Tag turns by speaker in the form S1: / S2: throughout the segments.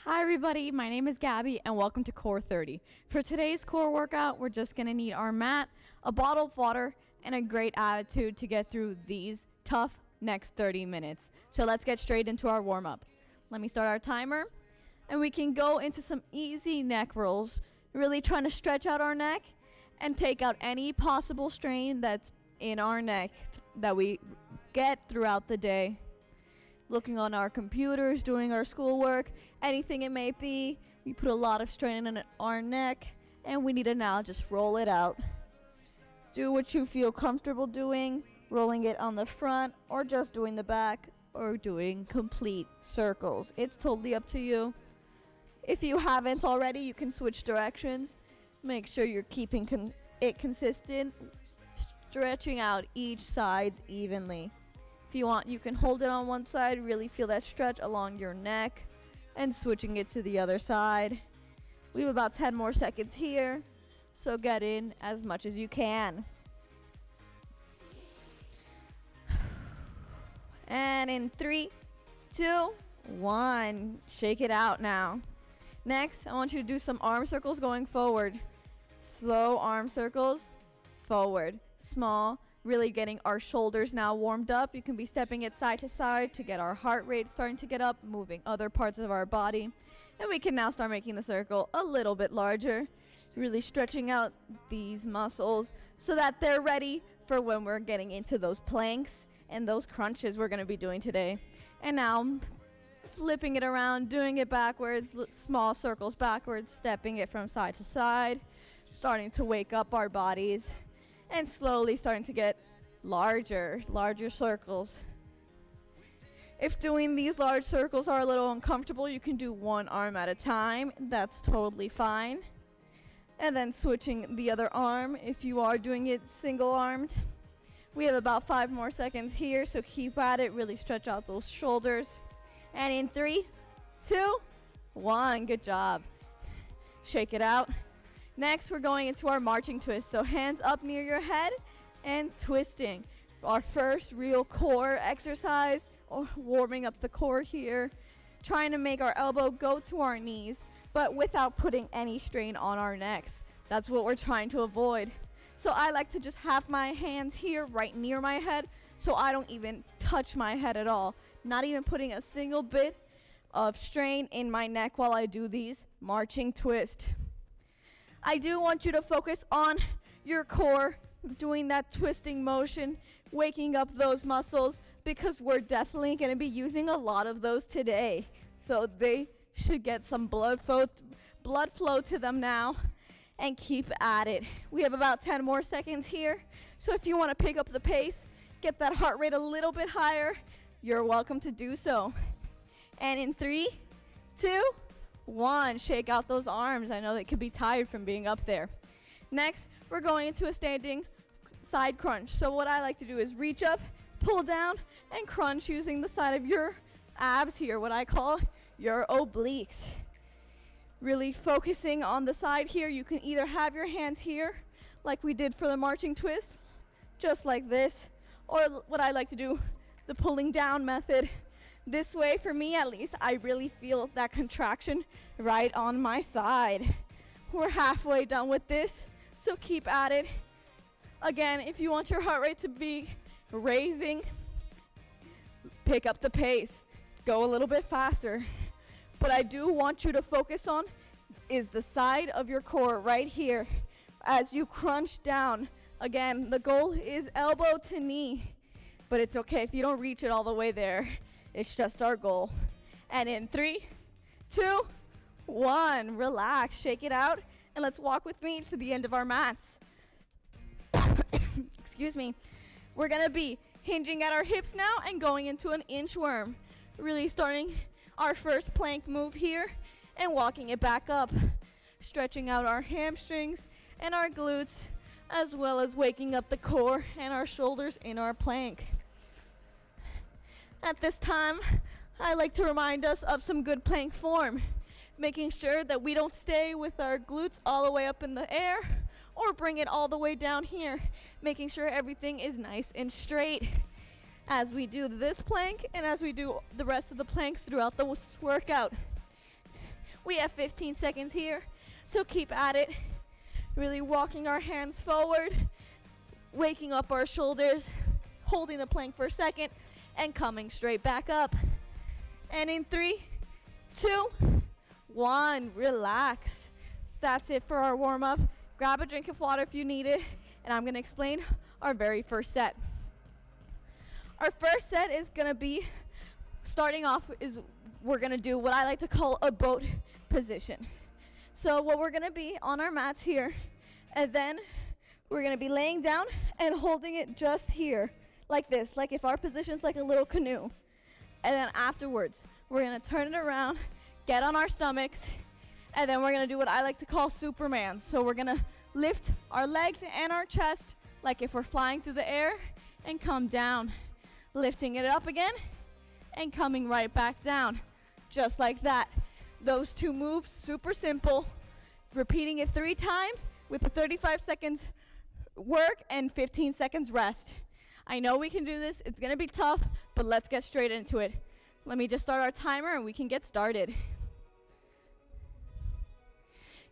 S1: Hi everybody, my name is Gaby and welcome to Core 30. For today's core workout, we're just going to need our mat, a bottle of water, and a great attitude to get through these tough next 30 minutes. So let's get straight into our warm-up. Let me start our timer and we can go into some easy neck rolls, really trying to stretch out our neck and take out any possible strain that's in our neck that we get throughout the day. Looking on our computers, doing our schoolwork, anything it may be, we put a lot of strain on our neck and we need to now just roll it out. Do what you feel comfortable doing, rolling it on the front or just doing the back or doing complete circles. It's totally up to you. If you haven't already, you can switch directions. Make sure you're keeping it consistent, stretching out each sides evenly. If you want, you can hold it on one side, really feel that stretch along your neck, and switching it to the other side. We have about 10 more seconds here, so get in as much as you can. And in 3, 2, 1, shake it out now. Next, I want you to do some arm circles going forward. Slow arm circles, forward, small. Really getting our shoulders now warmed up. You can be stepping it side to side to get our heart rate starting to get up, moving other parts of our body. And we can now start making the circle a little bit larger, really stretching out these muscles so that they're ready for when we're getting into those planks and those crunches we're going to be doing today. And now flipping it around, doing it backwards, small circles backwards, stepping it from side to side, starting to wake up our bodies. And slowly starting to get larger circles. If doing these large circles are a little uncomfortable, you can do one arm at a time. That's totally fine. And then switching the other arm if you are doing it single-armed. We have about 5 more seconds here, so keep at it. Really stretch out those shoulders. And in 3, 2, 1, good job. Shake it out. Next, we're going into our marching twist. So hands up near your head and twisting. Our first real core exercise, or warming up the core here. Trying to make our elbow go to our knees, but without putting any strain on our necks. That's what we're trying to avoid. So I like to just have my hands here right near my head so I don't even touch my head at all. Not even putting a single bit of strain in my neck while I do these marching twists. I do want you to focus on your core, doing that twisting motion, waking up those muscles, because we're definitely going to be using a lot of those today. So they should get some blood flow to them now, and keep at it. We have about 10 more seconds here. So if you want to pick up the pace, get that heart rate a little bit higher, you're welcome to do so. And in 3, 2, 1, shake out those arms. I know they could be tired from being up there. Next, we're going into a standing side crunch. So what I like to do is reach up, pull down, and crunch using the side of your abs here, what I call your obliques. Really focusing on the side here. You can either have your hands here, like we did for the marching twist, just like this, or what I like to do, the pulling down method. This way, for me at least, I really feel that contraction right on my side. We're halfway done with this, so keep at it. Again, if you want your heart rate to be raising, pick up the pace. Go a little bit faster. But I do want you to focus on is the side of your core right here as you crunch down. Again, the goal is elbow to knee, but it's okay if you don't reach it all the way there. It's just our goal. And in 3, 2, 1, relax, shake it out, and let's walk with me to the end of our mats. Excuse me. We're gonna be hinging at our hips now and going into an inchworm. Really starting our first plank move here and walking it back up. Stretching out our hamstrings and our glutes, as well as waking up the core and our shoulders in our plank. At this time, I like to remind us of some good plank form, making sure that we don't stay with our glutes all the way up in the air or bring it all the way down here, making sure everything is nice and straight. as we do this plank and as we do the rest of the planks throughout the workout. We have 15 seconds here, so keep at it. Really walking our hands forward, waking up our shoulders, holding the plank for a second, and coming straight back up. And in 3, 2, 1, relax. That's it for our warm-up. Grab a drink of water if you need it, and I'm gonna explain our very first set. Our first set is gonna be, starting off is we're gonna do what I like to call a boat position. So what we're gonna be on our mats here, and then we're gonna be laying down and holding it just here, like this, like if our position's like a little canoe. And then afterwards, we're gonna turn it around, get on our stomachs, and then we're gonna do what I like to call Superman. So we're gonna lift our legs and our chest like if we're flying through the air and come down. Lifting it up again and coming right back down. Just like that. Those two moves, super simple. Repeating it 3 times with a 35 seconds work and 15 seconds rest. I know we can do this. It's gonna be tough, but let's get straight into it. Let me just start our timer and we can get started.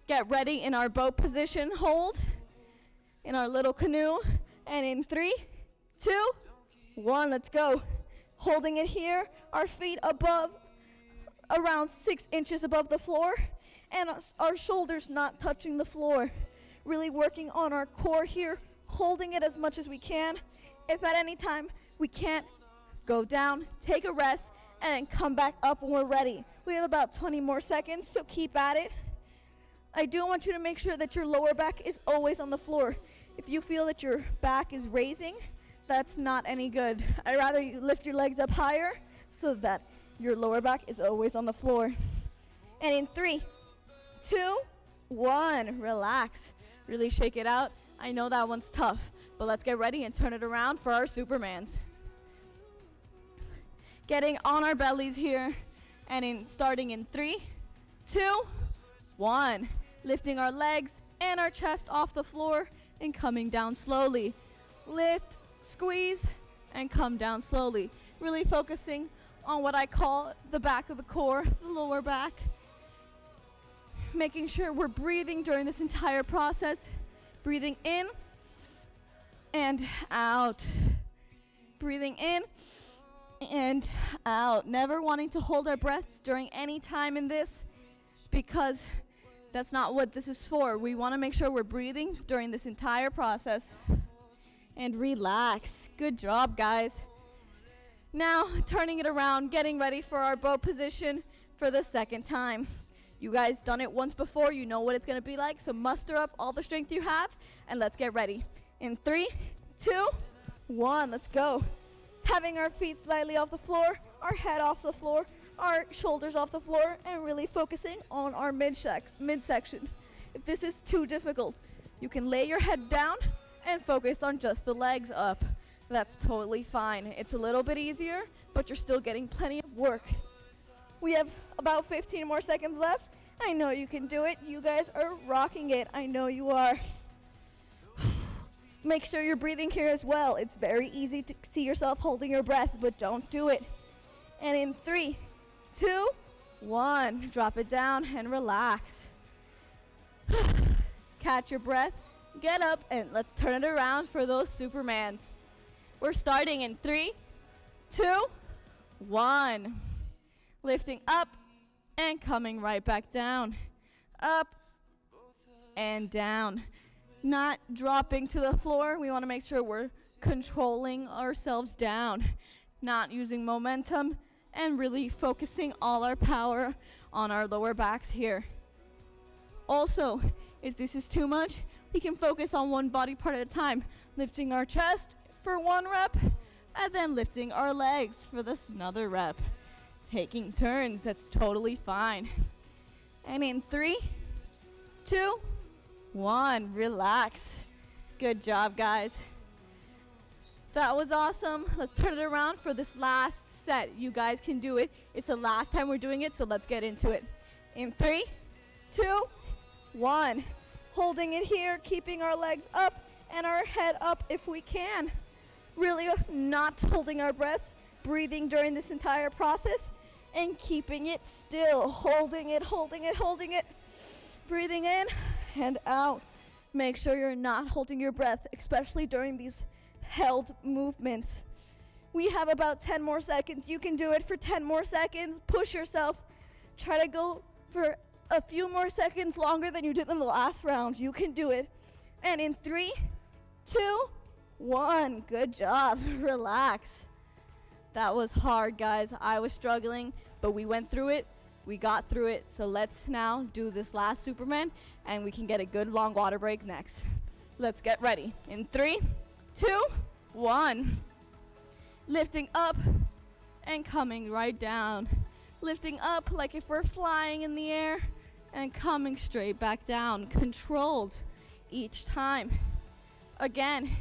S1: Get ready in our boat position, hold in our little canoe, and in 3, 2, 1, let's go. Holding it here, our feet above, around 6 inches above the floor, and our shoulders not touching the floor. Really working on our core here, holding it as much as we can. If at any time we can't, go down, take a rest, and then come back up when we're ready. We have about 20 more seconds, so keep at it. I do want you to make sure that your lower back is always on the floor. If you feel that your back is raising, that's not any good. I'd rather you lift your legs up higher so that your lower back is always on the floor. And in 3, 2, 1, relax. Really shake it out. I know that one's tough, but let's get ready and turn it around for our Supermans. Getting on our bellies here, and starting in 3, 2, 1. Lifting our legs and our chest off the floor and coming down slowly. Lift, squeeze, and come down slowly. Really focusing on what I call the back of the core, the lower back. Making sure we're breathing during this entire process. Breathing in and out. Breathing in and out. Never wanting to hold our breath during any time in this, because that's not what this is for. We want to make sure we're breathing during this entire process. And relax. Good job, guys. Now, turning it around, getting ready for our boat position for the second time. You guys done it once before. You know what it's going to be like. So muster up all the strength you have, and let's get ready. In 3, 2, 1, let's go. Having our feet slightly off the floor, our head off the floor, our shoulders off the floor, and really focusing on our midsection. If this is too difficult, you can lay your head down and focus on just the legs up. That's totally fine. It's a little bit easier, but you're still getting plenty of work. We have about 15 more seconds left. I know you can do it. You guys are rocking it. I know you are. Make sure you're breathing here as well. It's very easy to see yourself holding your breath, but don't do it. And in 3, 2, 1, drop it down and relax. Catch your breath, get up, and let's turn it around for those Supermans. We're starting in 3, 2, 1. Lifting up and coming right back down. Up and down. Not dropping to the floor. We want to make sure we're controlling ourselves down. Not using momentum, and really focusing all our power on our lower backs here. Also, if this is too much, we can focus on one body part at a time. Lifting our chest for 1 rep, and then lifting our legs for this another rep. Taking turns, that's totally fine. And in 3, 2, 1, relax. Good job, guys. That was awesome. Let's turn it around for this last set. You guys can do it. It's the last time we're doing it, so let's get into it. In 3, 2, 1. Holding it here, keeping our legs up and our head up if we can. Really not holding our breath, breathing during this entire process. and keeping it still, holding it, holding it, holding it. Breathing in and out. Make sure you're not holding your breath, especially during these held movements. We have about 10 more seconds. You can do it for 10 more seconds. Push yourself. Try to go for a few more seconds longer than you did in the last round. You can do it. And in 3, 2, 1. Good job. Relax. That was hard, guys. I was struggling, but we went through it. We got through it. So let's now do this last Superman, and we can get a good long water break next. Let's get ready. In 3, 2, 1. Lifting up and coming right down. Lifting up like if we're flying in the air and coming straight back down. Controlled each time. Again,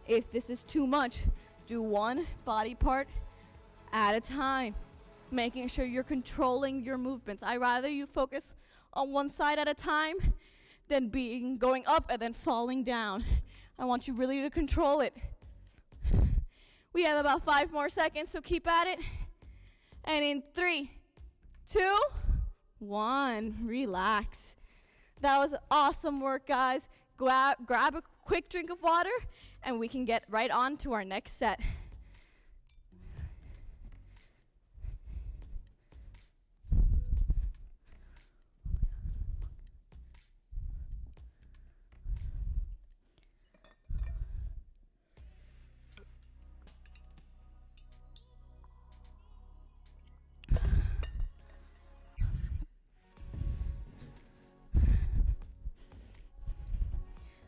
S1: if this is too much, do one body part at a time, making sure you're controlling your movements. I'd rather you focus on one side at a time than going up and then falling down. I want you really to control it. We have about 5 more seconds, so keep at it. And in 3, 2, 1, relax. That was awesome work, guys. Grab a quick drink of water, and we can get right on to our next set.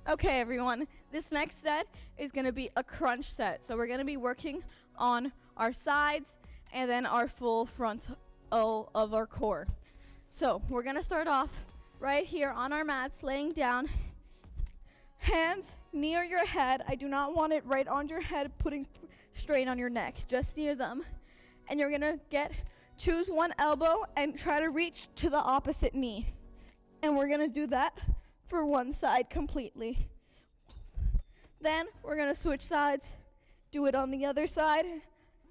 S1: Okay, everyone, this next set is going to be a crunch set. So we're going to be working on our sides and then our full frontal of our core. So we're going to start off right here on our mats, laying down, hands near your head. I do not want it right on your head, putting strain on your neck, just near them. And you're going to choose one elbow and try to reach to the opposite knee. And we're going to do that for one side completely. Then we're going to switch sides, do it on the other side,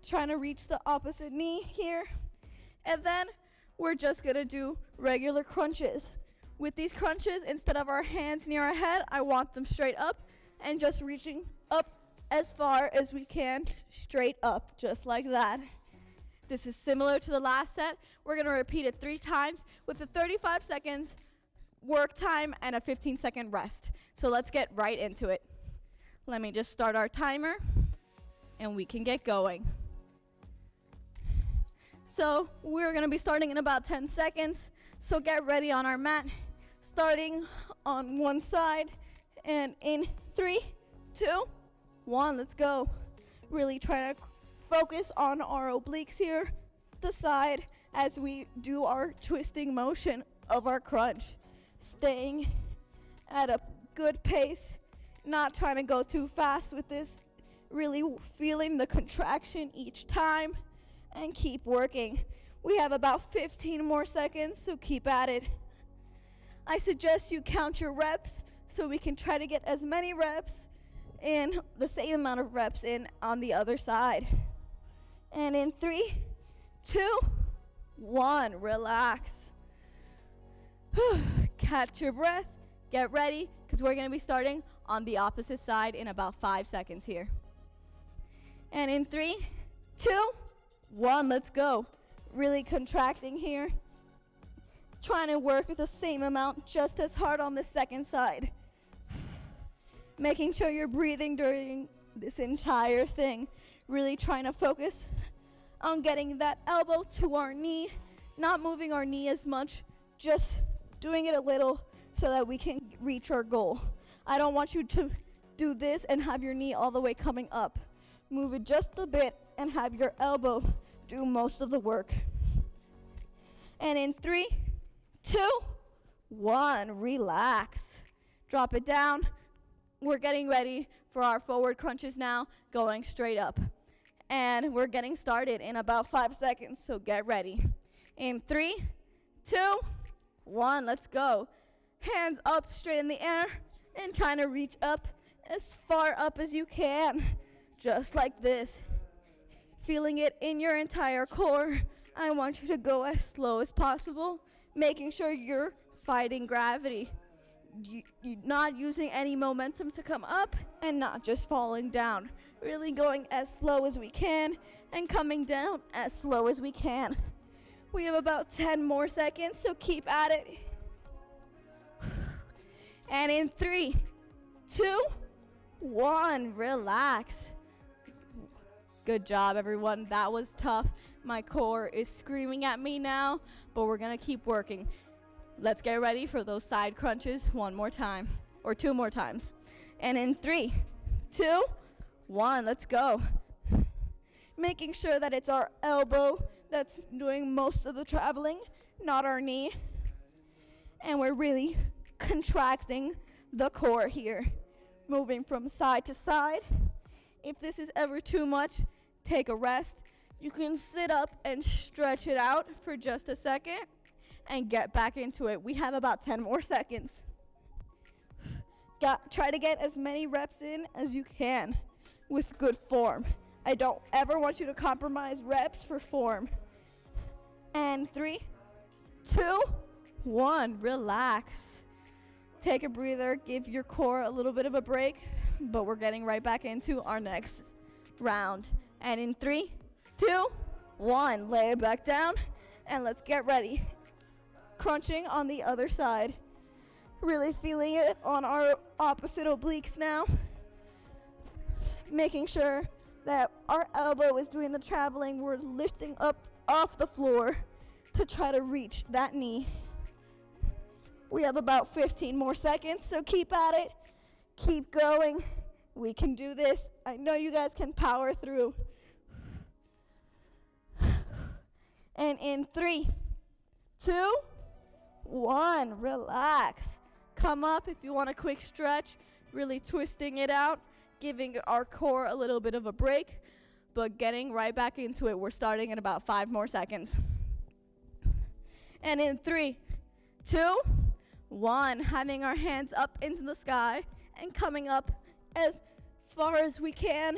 S1: trying to reach the opposite knee here. And then we're just going to do regular crunches. With these crunches, instead of our hands near our head, I want them straight up and just reaching up as far as we can, straight up, just like that. This is similar to the last set. We're going to repeat it 3 times with a 35 seconds work time and a 15-second rest. So let's get right into it. Let me just start our timer and we can get going. So we're going to be starting in about 10 seconds. So get ready on our mat, starting on one side, and in 3, 2, 1, let's go. Really try to focus on our obliques here, the side, as we do our twisting motion of our crunch. Staying at a good pace, not trying to go too fast with this, really feeling the contraction each time, and keep working. We have about 15 more seconds, so keep at it. I suggest you count your reps so we can try to get as many reps in, the same amount of reps in on the other side. And in 3, 2, 1, relax. Catch your breath, get ready, because we're going to be starting on the opposite side in about 5 seconds here. And in 3, 2, 1, let's go. Really contracting here. Trying to work the same amount just as hard on the second side. Making sure you're breathing during this entire thing. Really trying to focus on getting that elbow to our knee, not moving our knee as much, just doing it a little so that we can reach our goal. I don't want you to do this and have your knee all the way coming up. Move it just a bit and have your elbow do most of the work. And in 3, 2, 1, relax. Drop it down. We're getting ready for our forward crunches now, going straight up. And we're getting started in about 5 seconds, so get ready. In 3, 2, 1, let's go. Hands up straight in the air and trying to reach up as far up as you can, just like this. Feeling it in your entire core, I want you to go as slow as possible, making sure you're fighting gravity. You're not using any momentum to come up and not just falling down. Really going as slow as we can and coming down as slow as we can. We have about 10 more seconds, so keep at it. And in 3, 2, 1, relax. Good job, everyone. That was tough. My core is screaming at me now, but we're gonna keep working. Let's get ready for those side crunches one more time, or 2 more times. And in 3, 2, 1, let's go. Making sure that it's our elbow that's doing most of the traveling, not our knee. And we're really contracting the core here, moving from side to side. If this is ever too much, take a rest. You can sit up and stretch it out for just a second and get back into it. We have about 10 more seconds. Try to get as many reps in as you can with good form. I don't ever want you to compromise reps for form. And 3, 2, 1, relax. Take a breather, give your core a little bit of a break, but we're getting right back into our next round. And in 3, 2, 1, lay it back down, and let's get ready. Crunching on the other side. Really feeling it on our opposite obliques now. Making sure that our elbow is doing the traveling. We're lifting up off the floor to try to reach that knee. We have about 15 more seconds, so keep at it. Keep going. We can do this. I know you guys can power through. And in 3, 2, 1, relax. Come up if you want a quick stretch, really twisting it out, giving our core a little bit of a break, but getting right back into it. We're starting in about 5 more seconds. And in 3, 2, 1, having our hands up into the sky and coming up as far as we can.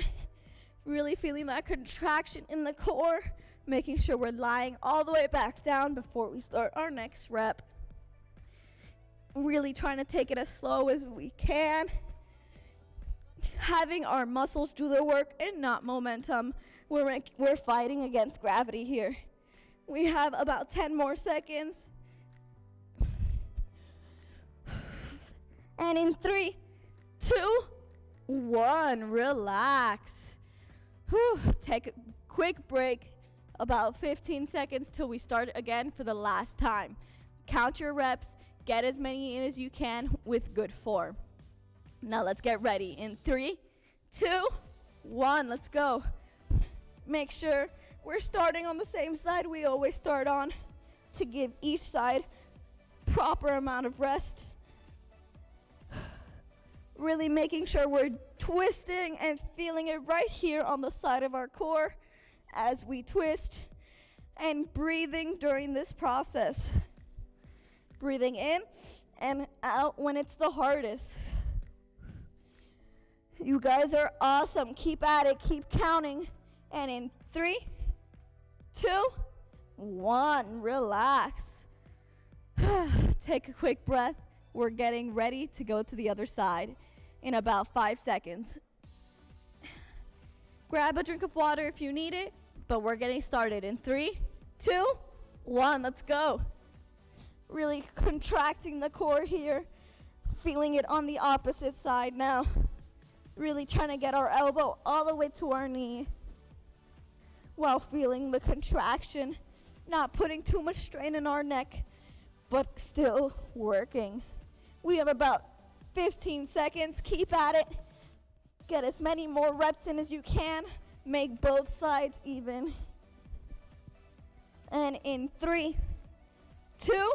S1: Really feeling that contraction in the core, making sure we're lying all the way back down before we start our next rep. Really trying to take it as slow as we can. Having our muscles do their work and not momentum. We're fighting against gravity here. We have about 10 more seconds. And in 3, 2, 1, relax. Whew, take a quick break, about 15 seconds till we start again for the last time. Count your reps, get as many in as you can with good form. Now let's get ready. In 3, 2, 1, let's go. Make sure we're starting on the same side we always start on to give each side proper amount of rest. Really making sure we're twisting and feeling it right here on the side of our core as we twist, and breathing during this process. Breathing in and out when it's the hardest. You guys are awesome. Keep at it. Keep counting. And in 3, 2, 1, relax. Take a quick breath. We're getting ready to go to the other side in about 5 seconds. Grab a drink of water if you need it, but we're getting started in 3, 2, 1, let's go. Really contracting the core here, feeling it on the opposite side now. Really trying to get our elbow all the way to our knee while feeling the contraction, not putting too much strain in our neck, but still working. We have about 15 seconds. Keep at it. Get as many more reps in as you can. Make both sides even. And in 3, 2,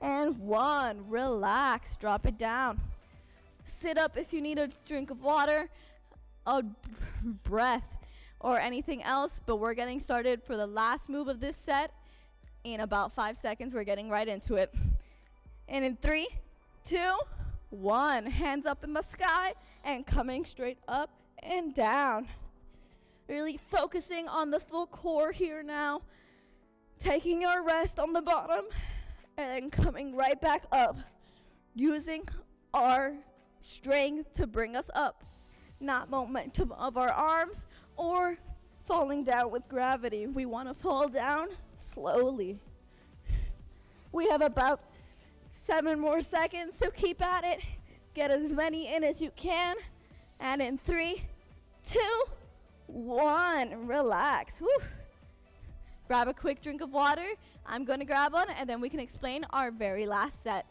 S1: and 1, relax. Drop it down. Sit up if you need a drink of water, a breath, or anything else, but we're getting started for the last move of this set. In about 5 seconds, we're getting right into it. And in 3, 2, 1, hands up in the sky and coming straight up and down. Really focusing on the full core here now. Taking our rest on the bottom and then coming right back up, using our strength to bring us up, not momentum of our arms or falling down with gravity. We want to fall down slowly. We have about 7 more seconds, so keep at it. Get as many in as you can. And in 3, 2, 1, relax. Woo. Grab a quick drink of water. I'm going to grab one, and then we can explain our very last set.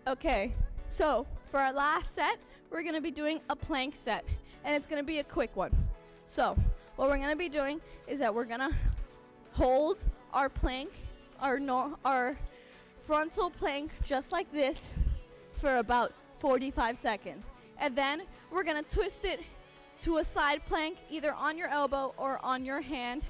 S1: Okay, so for our last set, we're going to be doing a plank set, and it's going to be a quick one. So what we're going to be doing is that we're going to hold our plank, our frontal plank just like this for about 45 seconds. And then we're going to twist it to a side plank, either on your elbow or on your hand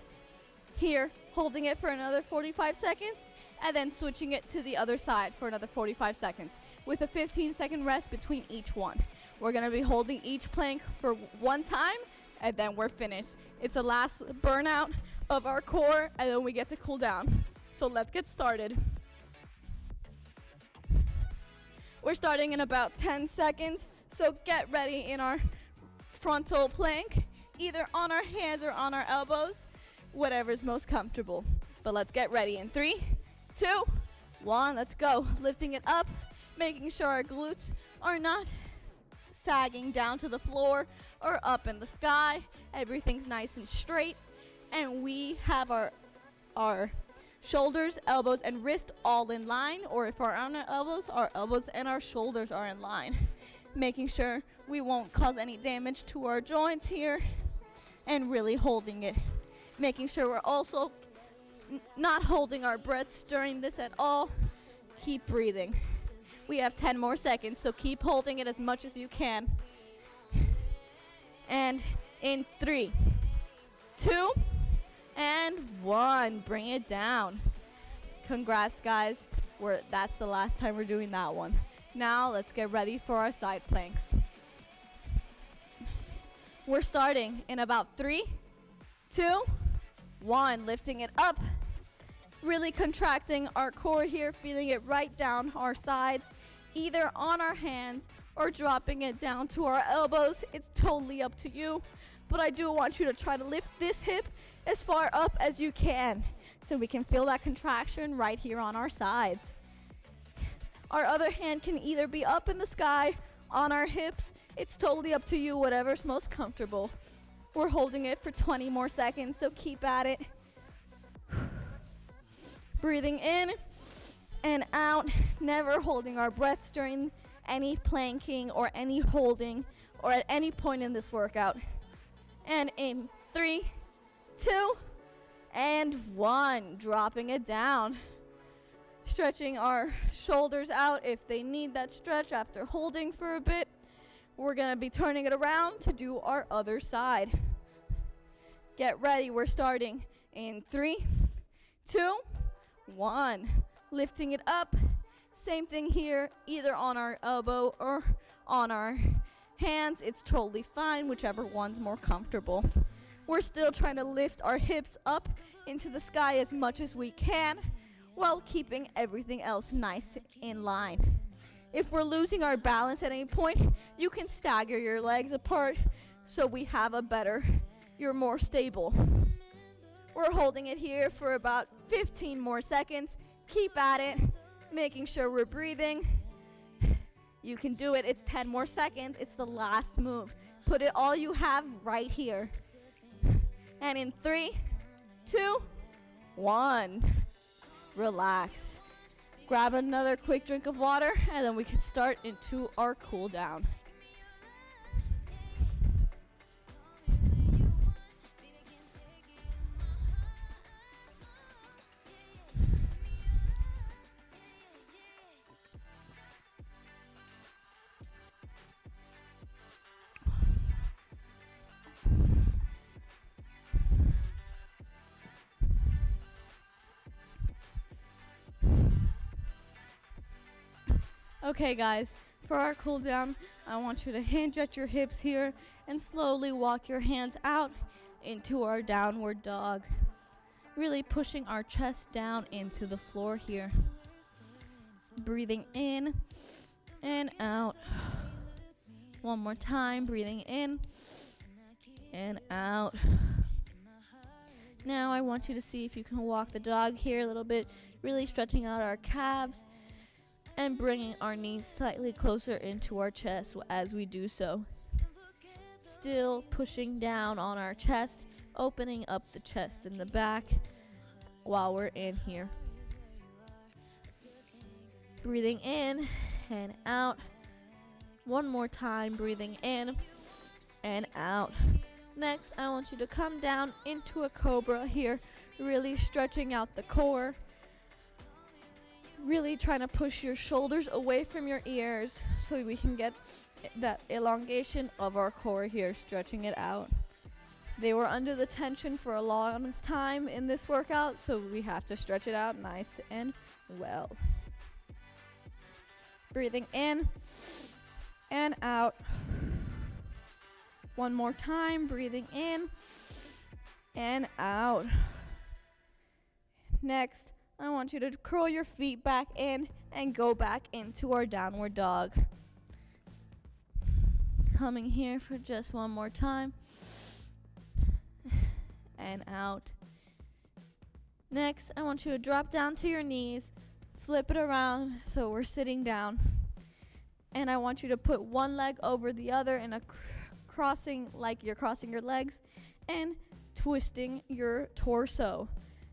S1: here, holding it for another 45 seconds, and then switching it to the other side for another 45 seconds with a 15-second rest between each one. We're going to be holding each plank for one time, and then we're finished. It's a last burnout of our core, and then we get to cool down. So let's get started. We're starting in about 10 seconds, so get ready in our frontal plank, either on our hands or on our elbows, whatever's most comfortable. But let's get ready in 3, 2, 1, let's go. Lifting it up, making sure our glutes are not sagging down to the floor or up in the sky. Everything's nice and straight. And we have our shoulders, elbows, and wrist all in line, or if we're on our elbows and our shoulders are in line. Making sure we won't cause any damage to our joints here, and really holding it. Making sure we're also not holding our breaths during this at all. Keep breathing. We have 10 more seconds, so keep holding it as much as you can. And in 3, 2, and 1, bring it down. Congrats, guys. That's the last time we're doing that one. Now let's get ready for our side planks. We're starting in about 3, 2, 1, lifting it up, really contracting our core here, feeling it right down our sides, either on our hands or dropping it down to our elbows. It's totally up to you, but I do want you to try to lift this hip as far up as you can so we can feel that contraction right here on our sides. Our other hand can either be up in the sky, on our hips. It's totally up to you, whatever's most comfortable. We're holding it for 20 more seconds, so keep at it. Breathing in and out, never holding our breaths during any planking or any holding or at any point in this workout. And in 3, 2, and 1, dropping it down. Stretching our shoulders out if they need that stretch after holding for a bit. We're going to be turning it around to do our other side. Get ready. We're starting in 3, 2, 1. Lifting it up. Same thing here, either on our elbow or on our hands. It's totally fine, whichever one's more comfortable. We're still trying to lift our hips up into the sky as much as we can, while keeping everything else nice in line. If we're losing our balance at any point, you can stagger your legs apart so you're more stable. We're holding it here for about 15 more seconds. Keep at it, making sure we're breathing. You can do it. It's 10 more seconds. It's the last move. Put it all you have right here. And in 3, 2, 1. Relax. Grab another quick drink of water, and then we can start into our cool down. Okay guys, for our cool down, I want you to hinge at your hips here and slowly walk your hands out into our downward dog. Really pushing our chest down into the floor here. Breathing in and out. One more time, breathing in and out. Now I want you to see if you can walk the dog here a little bit, really stretching out our calves and bringing our knees slightly closer into our chest as we do so. Still pushing down on our chest, opening up the chest and the back while we're in here. Breathing in and out. One more time, breathing in and out. Next, I want you to come down into a cobra here, really stretching out the core. Really trying to push your shoulders away from your ears so we can get that elongation of our core here, stretching it out. They were under the tension for a long time in this workout, so we have to stretch it out nice and well. Breathing in and out. One more time, breathing in and out. Next, I want you to curl your feet back in and go back into our downward dog. Coming here for just one more time. And out. Next, I want you to drop down to your knees, flip it around so we're sitting down. And I want you to put one leg over the other in a crossing, like you're crossing your legs, and twisting your torso.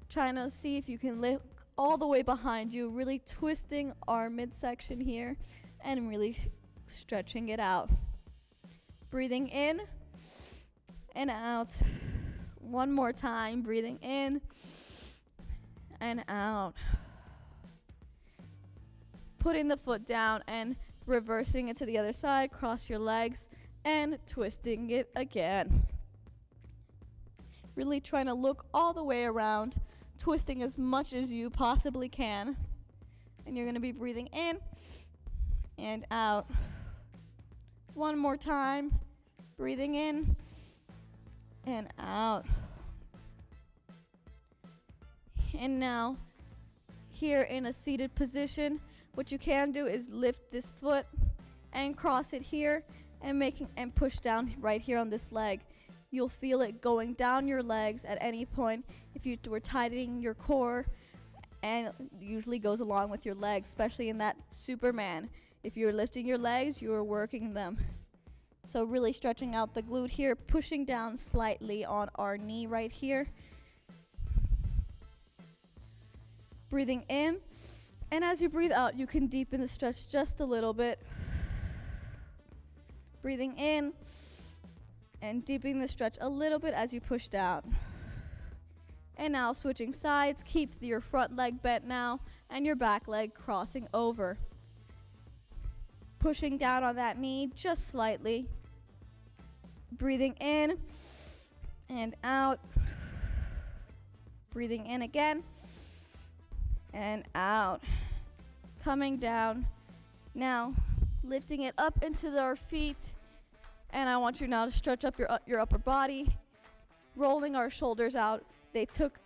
S1: Trying to see if you can lift all the way behind you, really twisting our midsection here and really stretching it out. Breathing in and out. One more time, breathing in and out. Putting the foot down and reversing it to the other side, cross your legs and twisting it again. Really trying to look all the way around, twisting as much as you possibly can. And you're going to be breathing in and out. One more time, breathing in and out. And now, here in a seated position, what you can do is lift this foot and cross it here and push down right here on this leg. You'll feel it going down your legs at any point if you were tightening your core, and it usually goes along with your legs, especially in that Superman. If you're lifting your legs, you are working them. So really stretching out the glute here, pushing down slightly on our knee right here. Breathing in, and as you breathe out, you can deepen the stretch just a little bit. Breathing in and deepening the stretch a little bit as you push down. And now switching sides, keep your front leg bent now and your back leg crossing over. Pushing down on that knee just slightly. Breathing in and out. Breathing in again and out. Coming down. Now lifting it up into our feet. And I want you now to stretch up your upper body, rolling our shoulders out. They took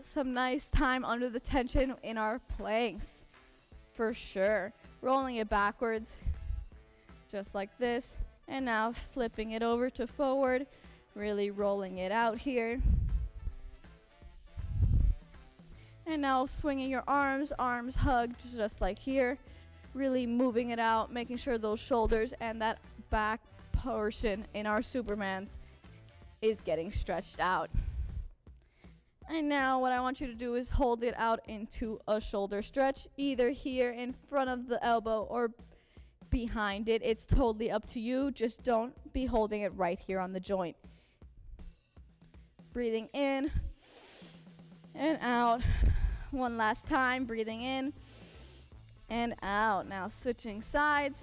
S1: some nice time under the tension in our planks, for sure. Rolling it backwards, just like this. And now flipping it over to forward, really rolling it out here. And now swinging your arms hugged just like here. Really moving it out, making sure those shoulders and that back portion in our Supermans is getting stretched out. And now what I want you to do is hold it out into a shoulder stretch, either here in front of the elbow or behind it. It's totally up to you. Just don't be holding it right here on the joint. Breathing in and out. One last time, breathing in and out. Now switching sides.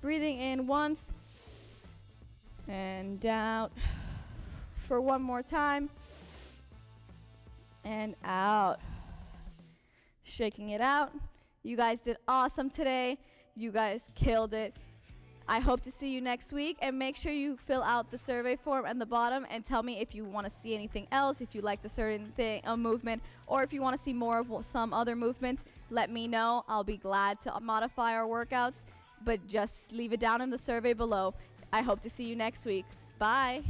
S1: Breathing in once and out for one more time and out. Shaking it out You guys did awesome today. You guys killed it. I hope to see you next week, and make sure you fill out the survey form at the bottom and tell me if you want to see anything else, if you liked a certain thing, a movement, or if you want to see more of some other movements. Let me know. I'll be glad to modify our workouts, but just leave it down in the survey below. I hope to see you next week. Bye.